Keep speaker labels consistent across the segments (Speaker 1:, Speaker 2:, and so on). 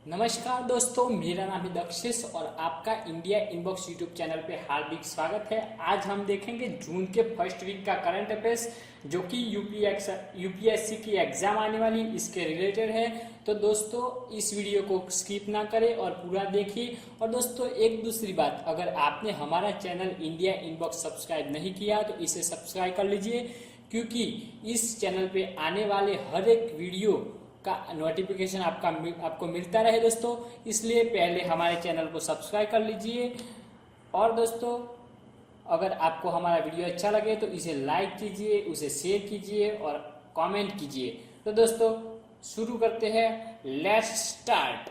Speaker 1: नमस्कार दोस्तों, मेरा नाम है दक्षिश और आपका इंडिया इनबॉक्स यूट्यूब चैनल पे हार्दिक स्वागत है। आज हम देखेंगे जून के फर्स्ट वीक का करंट अफेयर्स जो कि यूपीएससी की एग्जाम आने वाली इसके रिलेटेड है। तो दोस्तों इस वीडियो को स्किप ना करें और पूरा देखिए। और दोस्तों एक दूसरी बात, अगर आपने हमारा चैनल इंडिया इनबॉक्स सब्सक्राइब नहीं किया तो इसे सब्सक्राइब कर लीजिए, क्योंकि इस चैनल पे आने वाले हर एक वीडियो का नोटिफिकेशन आपको मिलता रहे दोस्तों। इसलिए पहले हमारे चैनल को सब्सक्राइब कर लीजिए। और दोस्तों अगर आपको हमारा वीडियो अच्छा लगे तो इसे लाइक कीजिए, उसे शेयर कीजिए और कमेंट कीजिए। तो दोस्तों शुरू करते हैं, लेट्स स्टार्ट।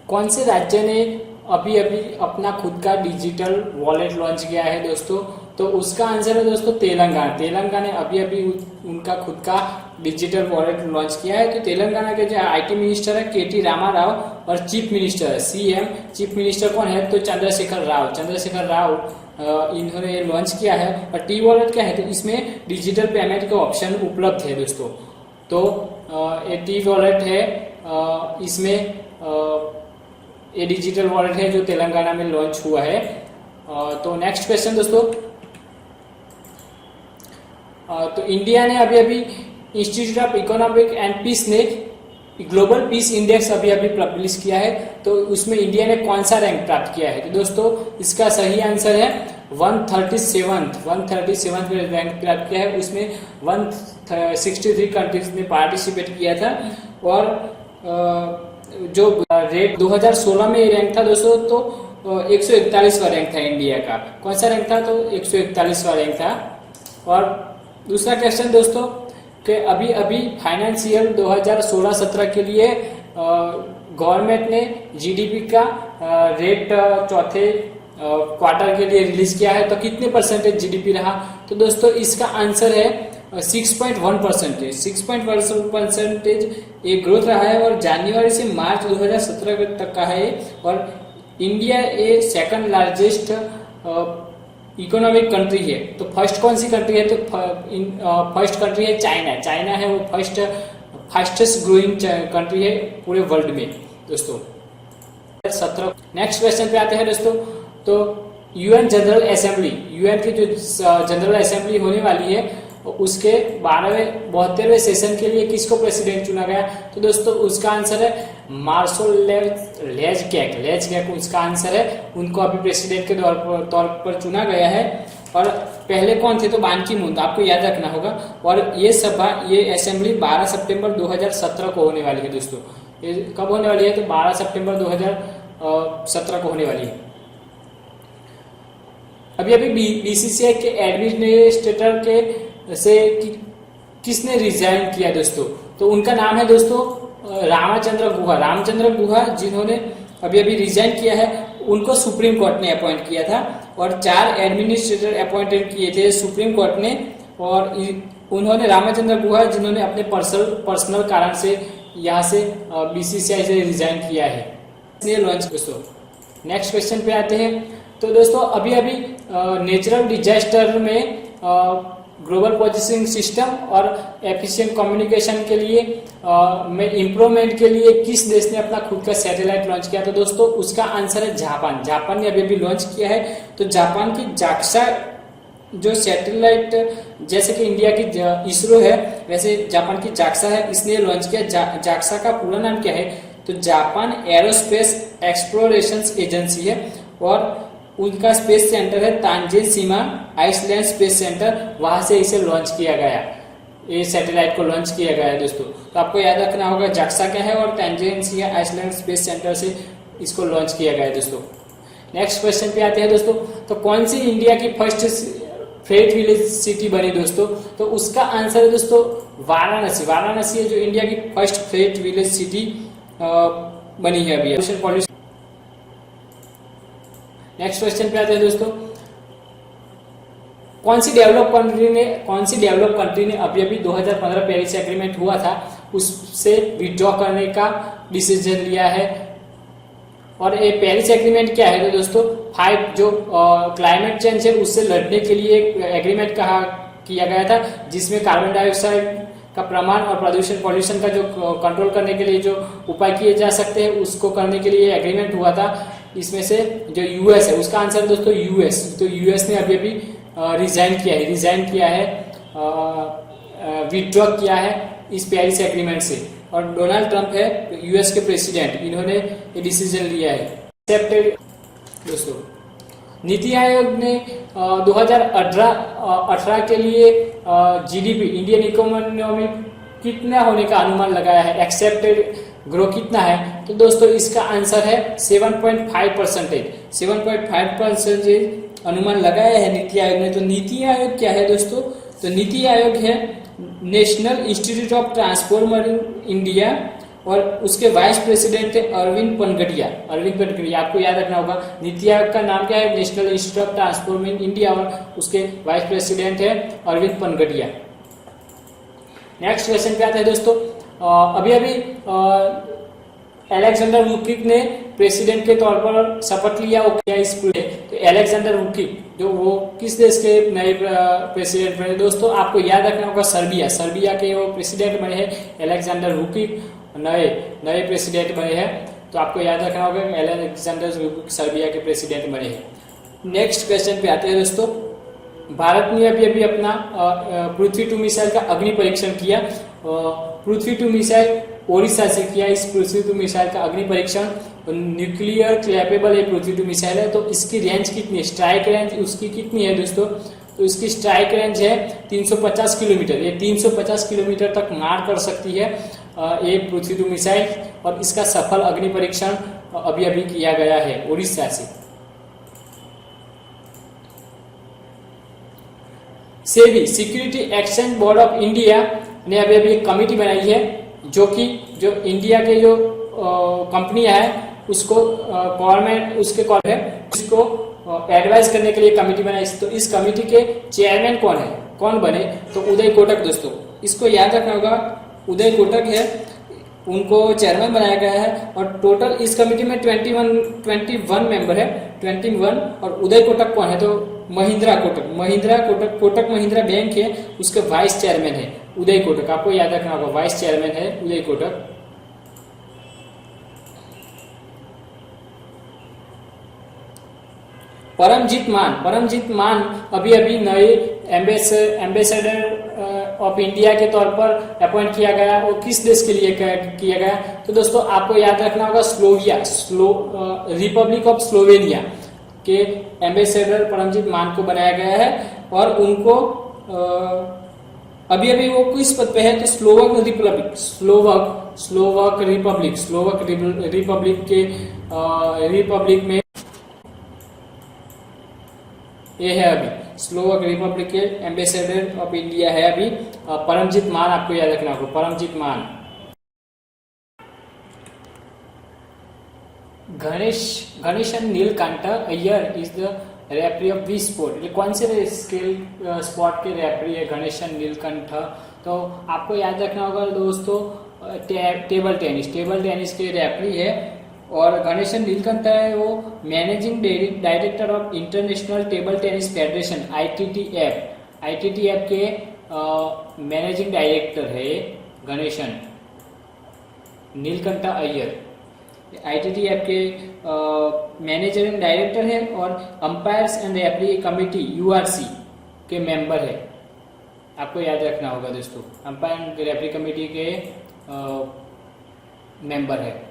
Speaker 1: कौन से राज्य ने अभी अभी अपना खुद का डिजिटल वॉलेट लॉन्च किया है दोस्तों? तो उसका आंसर है दोस्तों तेलंगाना। तेलंगाना ने अभी अभी उनका खुद का डिजिटल वॉलेट लॉन्च किया है। तो तेलंगाना के जो आईटी मिनिस्टर है केटी रामा राव और चीफ मिनिस्टर है सीएम, चीफ मिनिस्टर कौन है? तो चंद्रशेखर राव इन्होंने ये लॉन्च किया है। और टी वॉलेट क्या है? तो इसमें डिजिटल पेमेंट का ऑप्शन उपलब्ध है दोस्तों। तो ये टी वॉलेट है, इसमें ये डिजिटल वॉलेट है जो तेलंगाना में लॉन्च हुआ है। तो नेक्स्ट क्वेश्चन दोस्तों, तो इंडिया ने अभी अभी institute of economic and peace ने ग्लोबल पीस इंडेक्स अभी अभी पब्लिश किया है। तो उसमें इंडिया ने कौन सा रैंक प्राप्त किया है? तो दोस्तों इसका सही आंसर है 137 पे रैंक प्राप्त किया है। उसमें 163 कंट्रीज ने पार्टिसिपेट किया था। और जो रेट 2016 में रैंक था दोस्तों, तो 141वां रैंक था इंडिया का। कौन सा रैंक था? तो 141वां रैंक था। और दूसरा क्वेश्चन दोस्तों कि अभी अभी फाइनेंशियल 2016-17 के लिए गवर्नमेंट ने जीडीपी का रेट चौथे क्वार्टर के लिए रिलीज किया है। तो कितने परसेंटेज जीडीपी रहा? तो दोस्तों इसका आंसर है 6.1%। 6.1% ये ग्रोथ रहा है और जनवरी से मार्च 2017 तक का है। और इंडिया ये सेकंड लार्जेस्ट इकोनॉमिक कंट्री है। तो फर्स्ट कौन सी कंट्री है? तो फर्स्ट कंट्री है चाइना है, वो फास्टेस्ट ग्रोइंग कंट्री है पूरे वर्ल्ड में दोस्तों। 17 नेक्स्ट क्वेश्चन पे आते हैं दोस्तों। तो यूएन जनरल असेंबली, यूएन की जो जनरल असेंबली होने वाली है उसके 72वें सेशन के लिए किसको प्रेसिडेंट चुना गया? तो दोस्तों उसका आंसर है मार्शल लेजगैक उसका आंसर है। उनको अभी प्रेसिडेंट के तौर पर चुना गया है। और पहले कौन थे? तो बान की मून, आपको याद रखना होगा। और ये असेंबली 12 सितंबर 2017 को होने वाली है दोस्तों। ये कब होने वाली है? तो 12 सितंबर 2017 को होने वाली है। अभी अभी बीसीसीआई के एडमिनिस्ट्रेटर के से किसने रिजाइन किया दोस्तों? तो उनका नाम है दोस्तों रामचंद्र गुहा, जिन्होंने अभी अभी रिजाइन किया है। उनको सुप्रीम कोर्ट ने अपॉइंट किया था और 4 एडमिनिस्ट्रेटर अपॉइंटेड किए थे सुप्रीम कोर्ट ने। और उन्होंने रामचंद्र गुहा जिन्होंने अपने पर्सनल कारण से यहाँ से बीसीसीआई से रिजाइन किया है, इसलिए लॉन्च दोस्तों। नेक्स्ट क्वेश्चन पे आते हैं। तो दोस्तों अभी अभी नेचुरल डिजास्टर में ग्लोबल पोजिशनिंग सिस्टम और एफिशिएंट कम्युनिकेशन के लिए में इम्प्रूवमेंट के लिए किस देश ने अपना खुद का सैटेलाइट लॉन्च किया? तो दोस्तों उसका आंसर है जापान ने अभी अभी लॉन्च किया है। तो जापान की जाक्सा जो सैटेलाइट, जैसे कि इंडिया की इसरो है वैसे जापान की जाक्सा है, इसने लॉन्च किया। जाक्सा का पूरा नाम क्या है? तो जापान एरोस्पेस एक्सप्लोरेशन एजेंसी है। और उनका स्पेस सेंटर है तांजेसीमा आइसलैंड स्पेस सेंटर, वहां से इसे लॉन्च किया गया, ये सैटेलाइट को लॉन्च किया गया है दोस्तों। तो आपको याद रखना होगा जाक्सा क्या है और तांजेसीमा आइसलैंड स्पेस सेंटर से इसको लॉन्च किया गया है दोस्तों। नेक्स्ट क्वेश्चन पे आते हैं दोस्तों। तो कौन सी इंडिया की फर्स्ट फ्रेट विलेज सिटी बनी दोस्तों? तो उसका आंसर है दोस्तों वाराणसी है जो इंडिया की फर्स्ट फ्रेट विलेज सिटी बनी है अभी। नेक्स्ट क्वेश्चन पे आते हैं दोस्तों। कौन सी डेवलप कंट्री ने अभी अभी 2015 पेरिस एग्रीमेंट हुआ था उससे विड्रॉ करने का डिसीजन लिया है? और ये पेरिस एग्रीमेंट क्या है? तो दोस्तों 5 जो क्लाइमेट चेंज है उससे लड़ने के लिए एक एग्रीमेंट किया गया था, जिसमें कार्बन डाइऑक्साइड का प्रमाण और पॉल्यूशन का जो कंट्रोल करने के लिए जो उपाय किए जा सकते हैं उसको करने के लिए एग्रीमेंट हुआ था। इसमें से जो यूएस है उसका आंसर दोस्तों यूएस। तो यूएस ने अभी अभी रिजाइन किया है, विथड्रॉ किया है इस पेरिस एग्रीमेंट से। और डोनाल्ड ट्रंप है यूएस के प्रेसिडेंट, इन्होंने ये डिसीजन लिया है। एक्सेप्टेड दोस्तों। नीति आयोग ने 2018 के लिए जीडीपी इंडियन इकोनॉमी कितना होने का अनुमान लगाया है, एक्सेप्टेड ग्रो कितना है? तो दोस्तों इसका आंसर है 7.5%। 7.5% अनुमान लगाया है नीति आयोग ने। तो नीति आयोग क्या है दोस्तों? तो नीति आयोग है national institute of transformer India और उसके वाइस प्रेसिडेंट है अरविंद पनगड़िया। आपको याद रखना होगा नीति आयोग का नाम क्या है, national institute of transforming India, और उसके वाइस प्रेसिडेंट है अरविंद पनगड़िया। नेक्स्ट क्वेश्चन पे आता है दोस्तों। अभी अलेक्जेंडर वुकिक ने प्रेसिडेंट के तौर पर शपथ लिया, वो क्या इस तो अलेक्जेंडर वुकिक जो वो किस देश के नए प्रेसिडेंट बने दोस्तों? आपको याद रखना होगा सर्बिया के वो प्रेसिडेंट बने हैं अलेक्जेंडर वुकिक, नए प्रेसिडेंट बने हैं। तो आपको याद रखना होगा अलेक्जेंडर वुकिक सर्बिया के प्रेसिडेंट बने हैं। नेक्स्ट क्वेश्चन पे आते हैं दोस्तों। भारत ने अभी अपना पृथ्वी 2 मिसाइल का अग्नि परीक्षण किया। पृथ्वी 2 मिसाइल ओडिशा से किया। इस पृथ्वी 2 मिसाइल का अग्नि परीक्षण न्यूक्लियर कैपेबल ये पृथ्वी 2 मिसाइल है। तो इसकी रेंज कितनी है, स्ट्राइक रेंज उसकी कितनी है दोस्तों? तो इसकी स्ट्राइक रेंज है 350 किलोमीटर। ये 350 किलोमीटर तक मार कर सकती है ये पृथ्वी 2 मिसाइल। और इसका सफल अग्नि परीक्षण अभी किया गया है ओडिशा से। SEBI security exchange board of India ने अभी एक कमेटी बनाई है जो इंडिया के जो कंपनियां हैं उसको गवर्नमेंट उसको एडवाइस करने के लिए कमेटी बनाई। तो इस कमेटी के चेयरमैन कौन बने? तो उदय कोटक दोस्तों, इसको याद रखना होगा। उदय कोटक है, उनको चेयरमैन बनाया गया है। और टोटल इस कमेटी में 21 मेंबर है, 21। और उदय कोटक कौन है? तो महिंद्रा कोटक महिंद्रा बैंक है, उसके वाइस चेयरमैन है उदय कोटक। आपको याद रखना होगा, वाइस चेयरमैन है उदय कोटक। परमजीत मान अभी नए एम्बेसडर ऑफ इंडिया के तौर पर अपॉइंट किया गया। वो किस देश के लिए किया गया? तो दोस्तों आपको याद रखना होगा रिपब्लिक ऑफ स्लोवेनिया के एम्बेसडर परमजीत मान को बनाया गया है। और उनको अभी वो किस पद पे है? तो स्लोवक रिपब्लिक में ये है अभी स्लोवक रिपब्लिक के एम्बेसडर ऑफ इंडिया है अभी परमजीत मान। आपको याद रखना होगा परमजीत मान। Ganesan Neelkanth Iyer is the referee of which sport? ये कौन से स्पोर्ट के रेफरी है गणेशन नीलकंठ? तो आपको याद रखना होगा दोस्तों टेबल टेनिस के रेफरी है। और गणेशन नीलकंठ है वो managing director of international table tennis federation ITTF के मैनेजिंग डायरेक्टर है गणेशन नीलकंठ अय्यर। ITTF के मैनेजिंग डायरेक्टर है और umpires and referee committee URC के मेंबर है। आपको याद रखना होगा दोस्तों, अंपायर एंड रेफरी कमेटी के मेंबर है।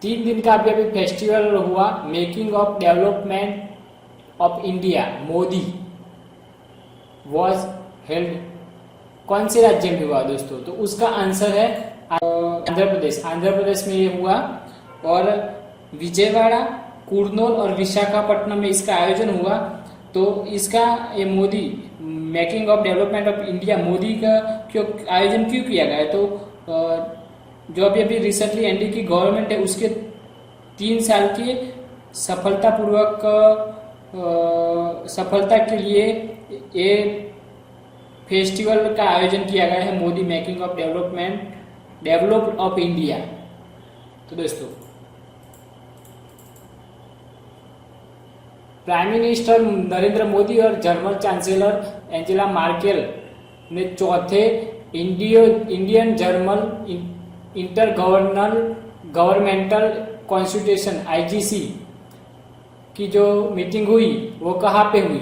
Speaker 1: 3 दिन का अभी फेस्टिवल हुआ making of development of India Modi was held. कौन से राज्य में हुआ दोस्तों? तो उसका आंसर है आंध्र प्रदेश में ये हुआ। और विजयवाड़ा, कुर्नूल और विशाखापट्टनम में इसका आयोजन हुआ। तो इसका ये Modi making of development of India Modi का आयोजन क्यों किया गया? तो जो अभी रिसेंटली एनडीए की गवर्नमेंट है उसके 3 साल की सफलता के लिए ये फेस्टिवल का आयोजन किया गया है Modi making of developed of India. तो दोस्तों प्राइम मिनिस्टर नरेंद्र मोदी और जर्मन चांसलर एंजेला मार्केल ने चौथे Indian German inter governmental constitution IGC की जो मीटिंग हुई वो कहाँ पे हुई?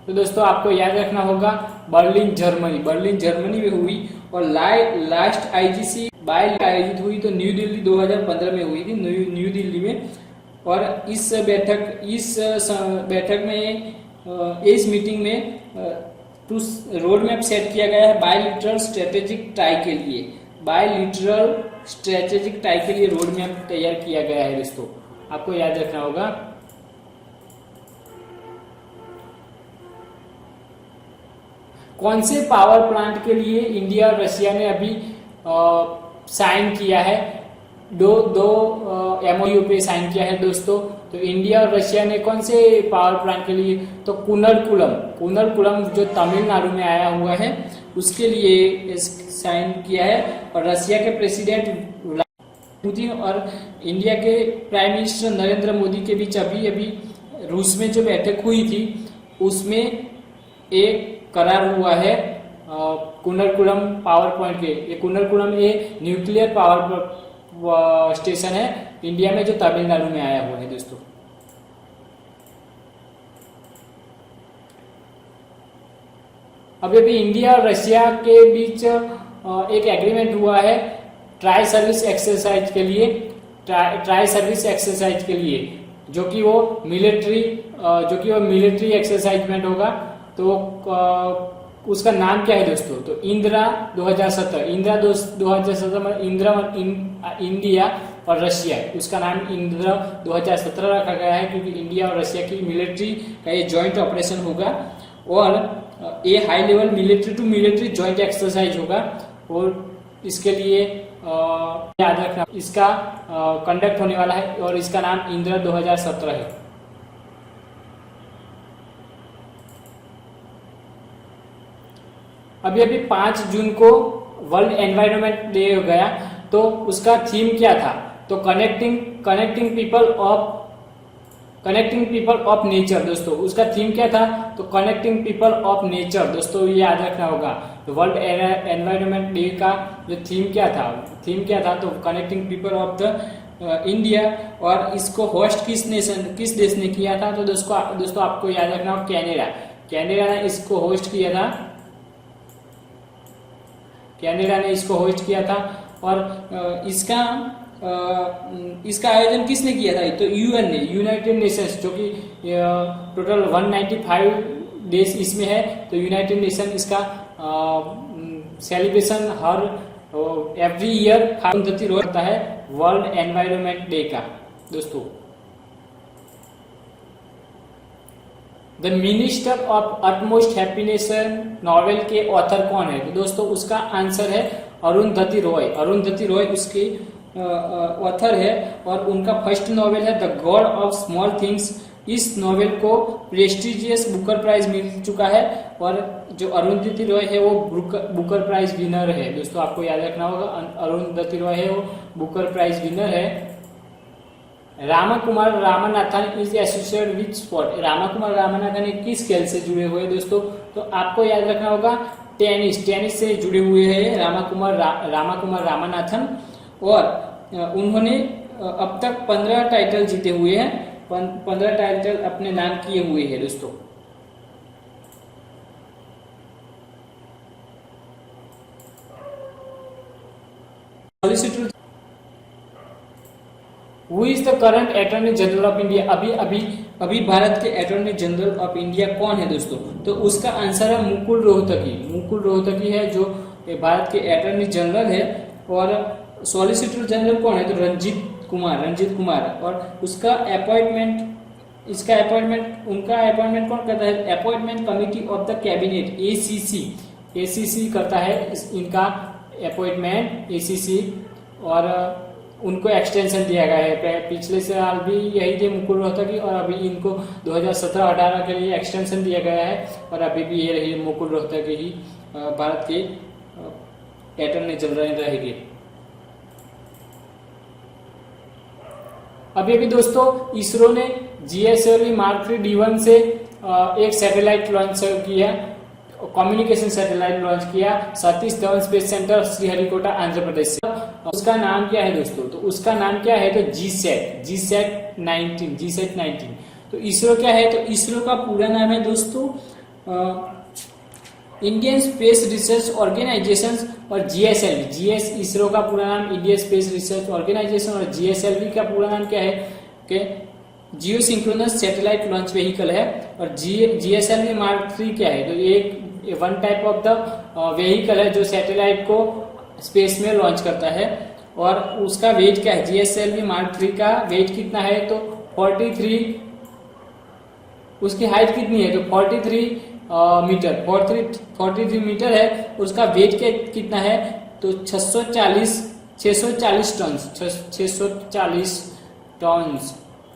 Speaker 1: तो दोस्तों आपको याद रखना होगा बर्लिन जर्मनी में हुई। और लास्ट IGC आयोजित हुई तो न्यू दिल्ली 2015 में हुई थी, न्यू दिल्ली में। और इस बैठक में इस मीटिंग में रोड मैप सेट किया गया है बायलिटरल स्ट्रेटेजिक टाई के लिए। रोड मैप तैयार किया गया है दोस्तों, आपको याद रखना होगा। कौन से पावर प्लांट के लिए इंडिया और रशिया ने अभी साइन किया है? दो MOU पे साइन किया है दोस्तों। तो इंडिया और रशिया ने कौन से पावर प्लांट के लिए? तो कुनरकुलम जो तमिलनाडु में आया हुआ है उसके लिए साइन किया है। और रशिया के प्रेसिडेंट पुतिन और इंडिया के प्राइम मिनिस्टर नरेंद्र मोदी के बीच अभी रूस में जो बैठक हुई थी उसमें एक करार हुआ है कुनरकुलम पावर पॉइंट के। ये कुनरकुलम न्यूक्लियर पावर स्टेशन है इंडिया में जो तमिलनाडु में आया हुआ है दोस्तों। अभी इंडिया और रशिया के बीच एक एग्रीमेंट हुआ है ट्राई सर्विस एक्सरसाइज के लिए, जो कि वो मिलिट्री एक्सरसाइजमेंट होगा। तो उसका नाम क्या है दोस्तों? तो इंदिरा 2017 में इंडिया और रशिया, उसका नाम इंदिरा 2017 रखा गया है क्योंकि इंडिया और रशिया की मिलिट्री का ये जॉइंट ऑपरेशन होगा। और ये high level military to military joint exercise होगा। और इसके लिए याद रखना इसका कंडक्ट होने वाला है और इसका नाम इंदिरा 2017 है। अभी 5 जून को वर्ल्ड एनवायरनमेंट डे हो गया। तो उसका थीम क्या था? तो कनेक्टिंग पीपल ऑफ नेचर दोस्तों, उसका थीम क्या था? तो कनेक्टिंग पीपल ऑफ नेचर दोस्तों, ये याद रखना होगा। तो वर्ल्ड एनवायरनमेंट डे का जो थीम क्या था? तो connecting people of the India. और इसको होस्ट किस देश ने किया था? तो दोस्तों आपको याद रखना होगा कैनेडा ने इसको होस्ट किया था। और इसका आयोजन किसने किया था? तो यूएन ने, यूनाइटेड नेशंस, जो कि टोटल 195 देश इसमें है। तो यूनाइटेड नेशन इसका सेलिब्रेशन हर एवरी ईयर होता है वर्ल्ड एनवायरनमेंट डे का दोस्तों। The minister of utmost happiness novel के ऑथर कौन है? तो दोस्तों उसका आंसर है अरुंधति रॉय उसके ऑथर है। और उनका फर्स्ट नॉवेल है the God of small things. इस नॉवेल को प्रेस्टिजियस बुकर प्राइज मिल चुका है। और जो अरुंधति रॉय है वो बुकर प्राइज विनर है दोस्तों, आपको याद रखना होगा। अरुंधति रॉय है वो बुकर प्राइज विनर है। Ramakumar Ramanathan is associated with sport. Ramakumar Ramanathan किस खेल से जुड़े हुए दोस्तों? तो आपको याद रखना होगा टेनिस से जुड़े हुए हैं रामाकुमार रामनाथन। और उन्होंने अब तक 15 टाइटल जीते हुए हैं, 15 टाइटल अपने नाम किए हुए हैं दोस्तों। Who is the current attorney general of India? अभी भारत के अटॉर्नी जनरल ऑफ इंडिया कौन है दोस्तों? तो उसका आंसर है मुकुल रोहतगी है जो भारत के अटॉर्नी जनरल है। और सॉलिसिटर जनरल कौन है? तो रंजीत कुमार। और उनका अपॉइंटमेंट कौन करता है? Appointment committee of the cabinet ACC करता है इनका अपॉइंटमेंट ACC। और उनको एक्सटेंशन दिया गया है। पिछले साल भी यही थे मुकुल रोहतगी और अभी इनको 2017-18 के लिए एक्सटेंशन दिया गया है। और अभी भी ये रही मुकुल रोहतगी ही भारत के अटॉर्नी जनरल रहेंगे। अभी दोस्तों इसरो ने GSLV Mark 3 D1 से एक सैटेलाइट लॉन्च किया कम्युनिकेशन सैटेलाइट लॉन्च किया सतीश धवन स्पेस सेंटर श्रीहरिकोटा आंध्र प्रदेश से। उसका नाम क्या है दोस्तों? तो उसका नाम क्या है? तो जीसैट 19। तो इसरो क्या है? तो इसरो का पूरा नाम है दोस्तों इंडियन स्पेस रिसर्च ऑर्गेनाइजेशन और जीएसएलवी। इसरो का पूरा नाम इंडियन स्पेस रिसर्च ऑर्गेनाइजेशन और जीएसएलवी का पूरा नाम क्या है कि जियो सिंक्रोनस सैटेलाइट लॉन्च व्हीकल है। और जीएसएलवी मार्क 3 क्या है? तो एक one type of the vehicle है जो सैटेलाइट को स्पेस में लॉन्च करता है। और उसका वेट क्या है? जीएसएलवी मार्क 3 का वेट कितना है? तो 43, उसकी हाइट कितनी है? तो 43 मीटर, 43 मीटर है। उसका वेट कितना है? तो 640 टन।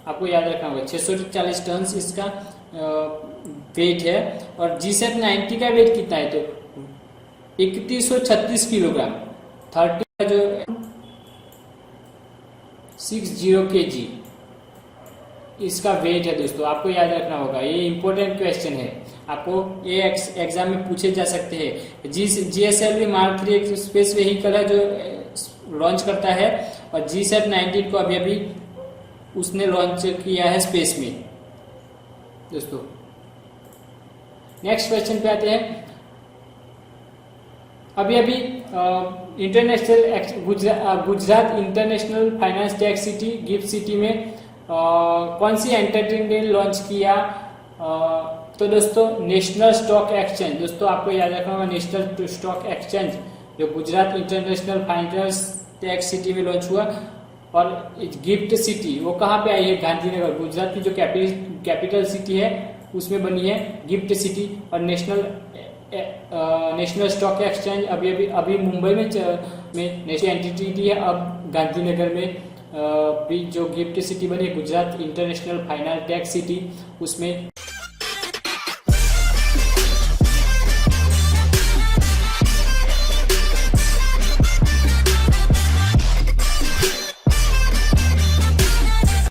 Speaker 1: आपको याद रखना होगा 640 टन इसका वेट है। और जीसैट 90 का वेट कितना है? तो 3136 किलोग्राम, 30 का जो 60 kg इसका वेट है दोस्तों। आपको याद रखना होगा, ये इंपॉर्टेंट क्वेश्चन है, आपको ये एग्जाम में पूछे जा सकते हैं। जीएसएलवी मार्क 3 एक स्पेस व्हीकल है जो लॉन्च करता है और जीसैट 19 को अभी उसने लॉन्च किया है स्पेस में दोस्तों। नेक्स्ट क्वेश्चन पे आते हैं। अभी international Gujarat international finance tech city gift city में कौन सी एंटरटेनमेंट लॉन्च किया? तो दोस्तों नेशनल स्टॉक एक्सचेंज। दोस्तों आपको याद रखना होगा नेशनल स्टॉक एक्सचेंज जो Gujarat international finance tech city में लॉन्च हुआ। और गिफ्ट सिटी वो कहाँ पे आई है? गांधीनगर, गुजरात की जो कैपिटल सिटी है उसमें बनी है गिफ्ट सिटी। और नेशनल स्टॉक एक्सचेंज अभी मुंबई में नेशनल एंटिटी है। अब गांधीनगर में भी जो गिफ्ट सिटी बनी Gujarat international finance tech city उसमें